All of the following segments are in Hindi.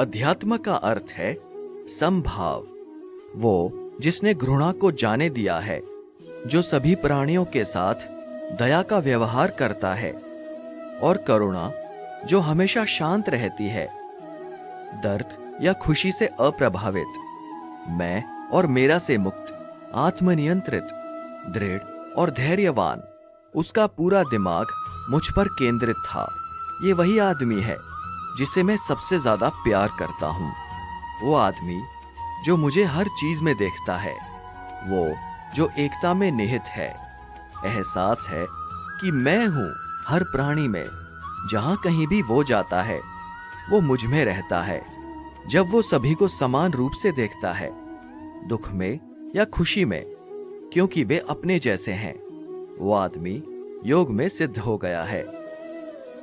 अध्यात्म का अर्थ है समभाव, वो जिसने घृणा को जाने दिया है, जो सभी प्राणियों के साथ दया का व्यवहार करता है, और करुणा जो हमेशा शांत रहती है, दर्द या खुशी से अप्रभावित, मैं और मेरा से मुक्त, आत्मनियंत्रित, दृढ़ और धैर्यवान। उसका पूरा दिमाग मुझ पर केंद्रित था। ये वही आदमी है जिसे मैं सबसे ज्यादा प्यार करता हूं। वो आदमी जो मुझे हर चीज में देखता है, वो जो एकता में निहित है। एहसास है कि मैं हूं हर प्राणी में। जहां कहीं भी वो जाता है, वो मुझ में रहता है। जब वो सभी को समान रूप से देखता है, दुख में या खुशी में, क्योंकि वे अपने जैसे हैं, वो आदमी योग में सिद्ध हो गया है।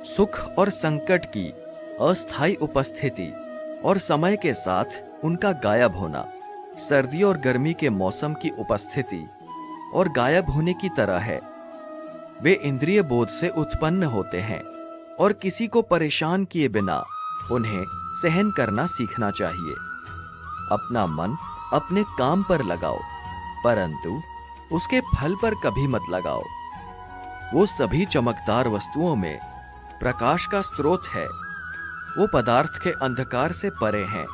सुख और संकट की अस्थायी उपस्थिति और समय के साथ उनका गायब होना, सर्दी और गर्मी के मौसम की उपस्थिति और गायब होने की तरह है। वे इंद्रिय बोध से उत्पन्न होते हैं और किसी को परेशान किए बिना उन्हें सहन करना सीखना चाहिए। अपना मन अपने काम पर लगाओ, परंतु उसके फल पर कभी मत लगाओ। वो सभी चमकदार वस्तुओं में प्रकाश का स्रोत है। वो पदार्थ के अंधकार से परे हैं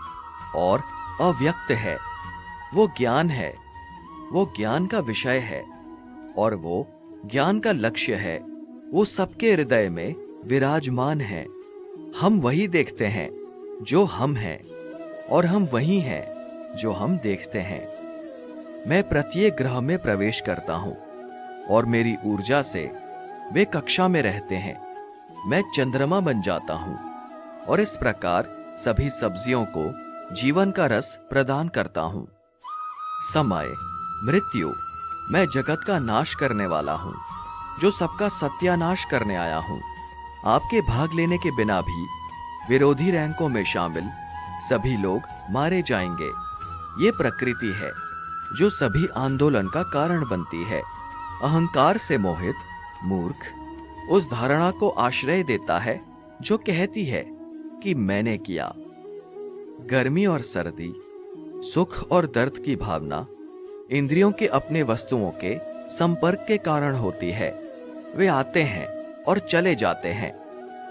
और अव्यक्त है। वो ज्ञान है, वो ज्ञान का विषय है और वो ज्ञान का लक्ष्य है। वो सबके हृदय में विराजमान है। हम वही देखते हैं जो हम हैं, और हम वही हैं जो हम देखते हैं। मैं प्रत्येक ग्रह में प्रवेश करता हूं और मेरी ऊर्जा से वे कक्षा में रहते हैं। मैं चंद्रमा बन जाता हूं और इस प्रकार सभी सब्जियों को जीवन का रस प्रदान करता हूं। समय, मृत्यु, मैं जगत का नाश करने वाला हूं, जो सबका सत्यानाश करने आया हूं। आपके भाग लेने के बिना भी विरोधी रैंकों में शामिल सभी लोग मारे जाएंगे। ये प्रकृति है जो सभी आंदोलन का कारण बनती है। अहंकार से मोहित मूर्ख उस धारणा को आश्रय देता है जो कहती है कि मैंने किया। गर्मी और सर्दी, सुख और दर्द की भावना इंद्रियों के अपने वस्तुओं के संपर्क के कारण होती है। वे आते हैं और चले जाते हैं।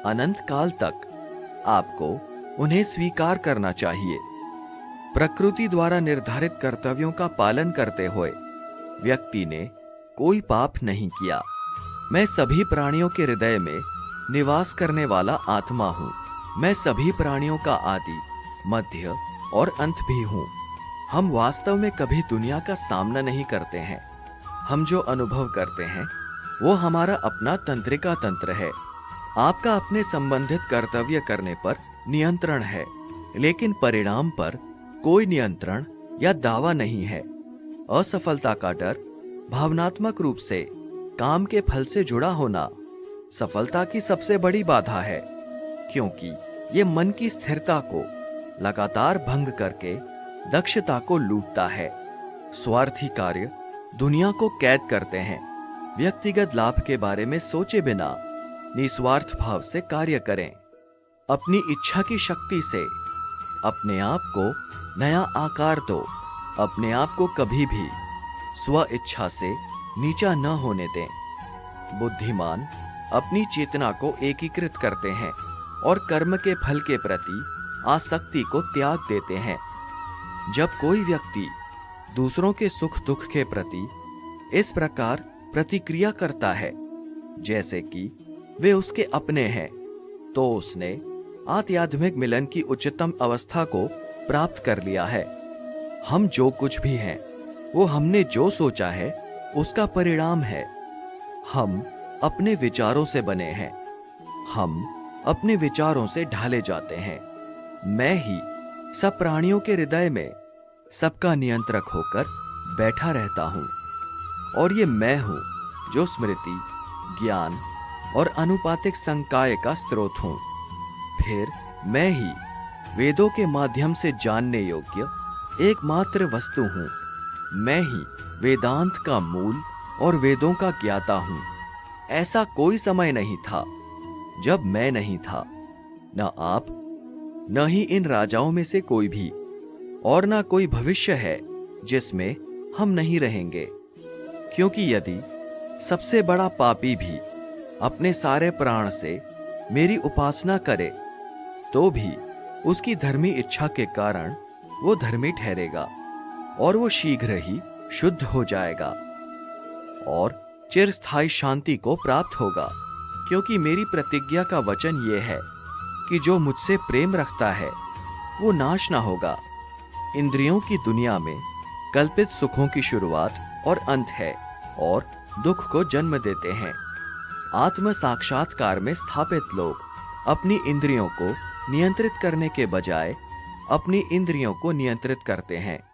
अनंत काल तक आपको उन्हें स्वीकार करना चाहिए। प्रकृति द्वारा निर्धारित कर्तव्यों का पालन करते हुए व्यक्ति ने कोई पाप नहीं किया। मैं सभी प्राणियों के हृदय में निवास करने वाला आत्मा हूं। मैं सभी प्राणियों का आदि, मध्य और अंत भी हूं। हम वास्तव में कभी दुनिया का सामना नहीं करते हैं। हम जो अनुभव करते हैं वो हमारा अपना तंत्रिका तंत्र है। आपका अपने संबंधित कर्तव्य करने पर नियंत्रण है, लेकिन परिणाम पर कोई नियंत्रण या दावा नहीं है। असफलता का डर, भावनात्मक रूप से काम के फल से जुड़ा होना, सफलता की सबसे बड़ी बाधा है, क्योंकि ये मन की स्थिरता को लगातार भंग करके दक्षता को लूटता है। स्वार्थी कार्य दुनिया को कैद करते हैं। व्यक्तिगत लाभ के बारे में सोचे बिना निस्वार्थ भाव से कार्य करें। अपनी इच्छा की शक्ति से अपने आप को नया आकार दो। अपने आप को कभी भी स्व इच्छा से नीचा न होने दें। बुद्धिमान अपनी चेतना को एकीकृत करते हैं और कर्म के फल के प्रति आसक्ति को त्याग देते हैं। जब कोई व्यक्ति दूसरों के सुख दुख के प्रति इस प्रकार प्रतिक्रिया करता है जैसे कि वे उसके अपने हैं, तो उसने आध्यात्मिक मिलन की उच्चतम अवस्था को प्राप्त कर लिया है। हम जो कुछ भी हैं, वो हमने जो सोचा है उसका परिणाम है। हम अपने विचारों से बने हैं। हम अपने विचारों से ढाले जाते हैं। मैं ही सब प्राणियों के हृदय में सबका नियंत्रक होकर बैठा रहता हूं, और ये मैं हूं जो स्मृति, ज्ञान और अनुपातिक संकाय का स्रोत हूं। फिर मैं ही वेदों के माध्यम से जानने योग्य एकमात्र वस्तु हूं। मैं ही वेदांत का मूल और वेदों का ज्ञाता हूं। ऐसा कोई समय नहीं था जब मैं नहीं था। न आप न ही इन राजाओं में से कोई भी, और न कोई भविष्य है जिसमें हम नहीं रहेंगे। क्योंकि यदि सबसे बड़ा पापी भी अपने सारे प्राण से मेरी उपासना करे, तो भी उसकी धर्मी इच्छा के कारण वो धर्मी ठहरेगा, और वो शीघ्र ही शुद्ध हो जाएगा और चिरस्थायी शांति को प्राप्त होगा। क्योंकि मेरी प्रतिज्ञा का वचन ये है कि जो मुझसे प्रेम रखता है वो नाश ना होगा। इंद्रियों की दुनिया में कल्पित सुखों की शुरुआत और अंत है, और दुख को जन्म देते हैं। आत्म साक्षात्कार में स्थापित लोग अपनी इंद्रियों को नियंत्रित करने के बजाय अपनी इंद्रियों को नियंत्रित करते हैं।